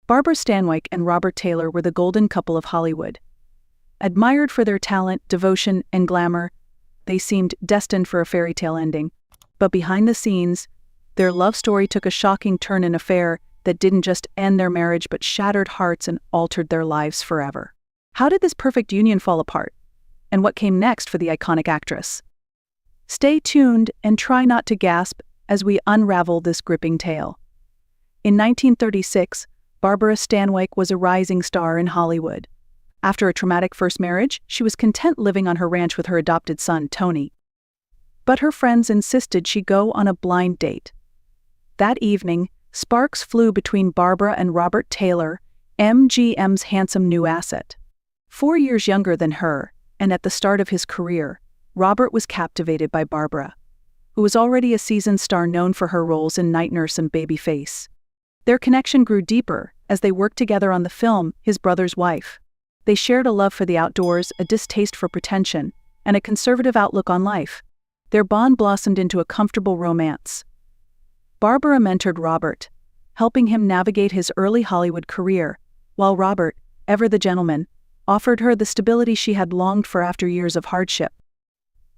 Barbara Stanwyck and Robert Taylor were the golden couple of Hollywood. Admired for their talent, devotion, and glamour, they seemed destined for a fairy tale ending. But behind the scenes, their love story took a shocking turn in an affair that didn't just end their marriage but shattered hearts and altered their lives forever. How did this perfect union fall apart? And what came next for the iconic actress? Stay tuned and try not to gasp as we unravel this gripping tale. In 1936, Barbara Stanwyck was a rising star in Hollywood. After a traumatic first marriage, she was content living on her ranch with her adopted son, Tony. But her friends insisted she go on a blind date. That evening, sparks flew between Barbara and Robert Taylor, MGM's handsome new asset. 4 years younger than her, and at the start of his career, Robert was captivated by Barbara, who was already a seasoned star known for her roles in Night Nurse and Babyface. Their connection grew deeper as they worked together on the film His Brother's Wife. They shared a love for the outdoors, a distaste for pretension, and a conservative outlook on life. Their bond blossomed into a comfortable romance. Barbara mentored Robert, helping him navigate his early Hollywood career, while Robert, ever the gentleman, offered her the stability she had longed for after years of hardship.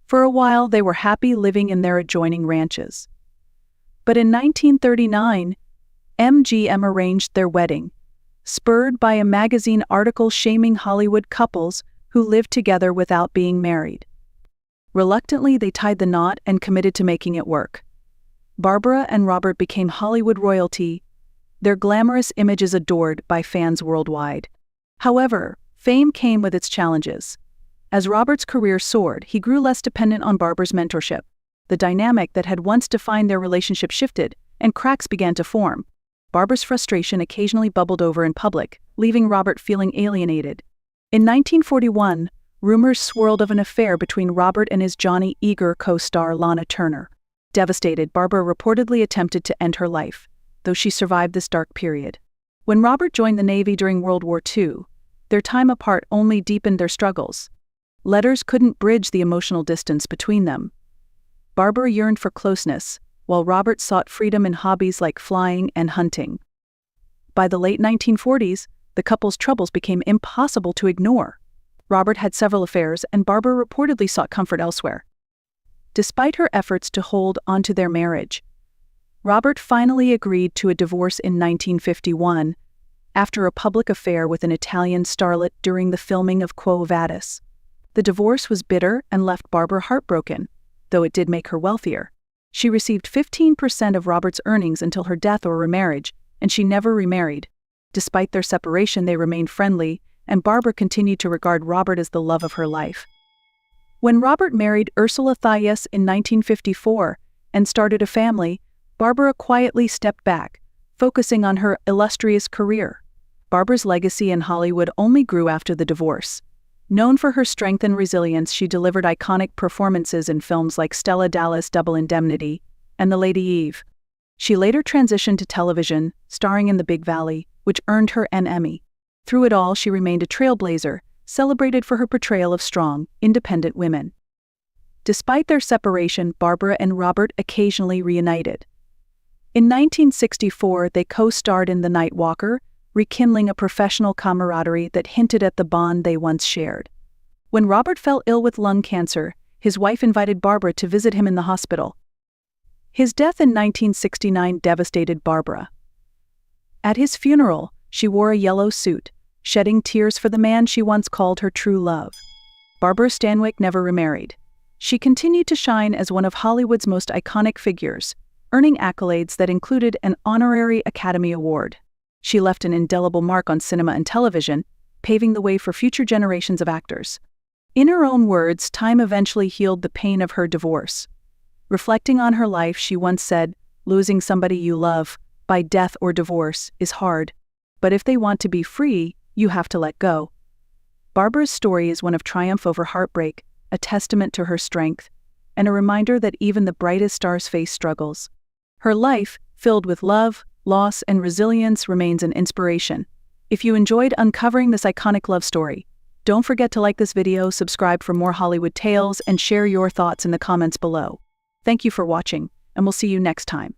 For a while, they were happy living in their adjoining ranches. But in 1939, MGM arranged their wedding, spurred by a magazine article shaming Hollywood couples who lived together without being married. Reluctantly, they tied the knot and committed to making it work. Barbara and Robert became Hollywood royalty, their glamorous images adored by fans worldwide. However, fame came with its challenges. As Robert's career soared, he grew less dependent on Barbara's mentorship. The dynamic that had once defined their relationship shifted, and cracks began to form. Barbara's frustration occasionally bubbled over in public, leaving Robert feeling alienated. In 1941, rumors swirled of an affair between Robert and his Johnny Eager co-star Lana Turner. Devastated, Barbara reportedly attempted to end her life, though she survived this dark period. When Robert joined the Navy during World War II, their time apart only deepened their struggles. Letters couldn't bridge the emotional distance between them. Barbara yearned for closeness, while Robert sought freedom in hobbies like flying and hunting. By the late 1940s, the couple's troubles became impossible to ignore. Robert had several affairs, and Barbara reportedly sought comfort elsewhere. Despite her efforts to hold onto their marriage, Robert finally agreed to a divorce in 1951 after a public affair with an Italian starlet during the filming of Quo Vadis. The divorce was bitter and left Barbara heartbroken, though it did make her wealthier. She received 15% of Robert's earnings until her death or remarriage, and she never remarried. Despite their separation, they remained friendly, and Barbara continued to regard Robert as the love of her life. When Robert married Ursula Thies in 1954 and started a family, Barbara quietly stepped back, focusing on her illustrious career. Barbara's legacy in Hollywood only grew after the divorce. Known for her strength and resilience, she delivered iconic performances in films like Stella Dallas' Double Indemnity and The Lady Eve. She later transitioned to television, starring in The Big Valley, which earned her an Emmy. Through it all, she remained a trailblazer, celebrated for her portrayal of strong, independent women. Despite their separation, Barbara and Robert occasionally reunited. In 1964, they co-starred in The Night Walker, rekindling a professional camaraderie that hinted at the bond they once shared. When Robert fell ill with lung cancer, his wife invited Barbara to visit him in the hospital. His death in 1969 devastated Barbara. At his funeral, she wore a yellow suit, shedding tears for the man she once called her true love. Barbara Stanwyck never remarried. She continued to shine as one of Hollywood's most iconic figures, earning accolades that included an honorary Academy Award. She left an indelible mark on cinema and television, paving the way for future generations of actors. In her own words, time eventually healed the pain of her divorce. Reflecting on her life, she once said, "Losing somebody you love, by death or divorce, is hard. But if they want to be free, you have to let go." Barbara's story is one of triumph over heartbreak, a testament to her strength, and a reminder that even the brightest stars face struggles. Her life, filled with love, loss, and resilience, remains an inspiration. If you enjoyed uncovering this iconic love story, don't forget to like this video, subscribe for more Hollywood tales, and share your thoughts in the comments below. Thank you for watching, and we'll see you next time.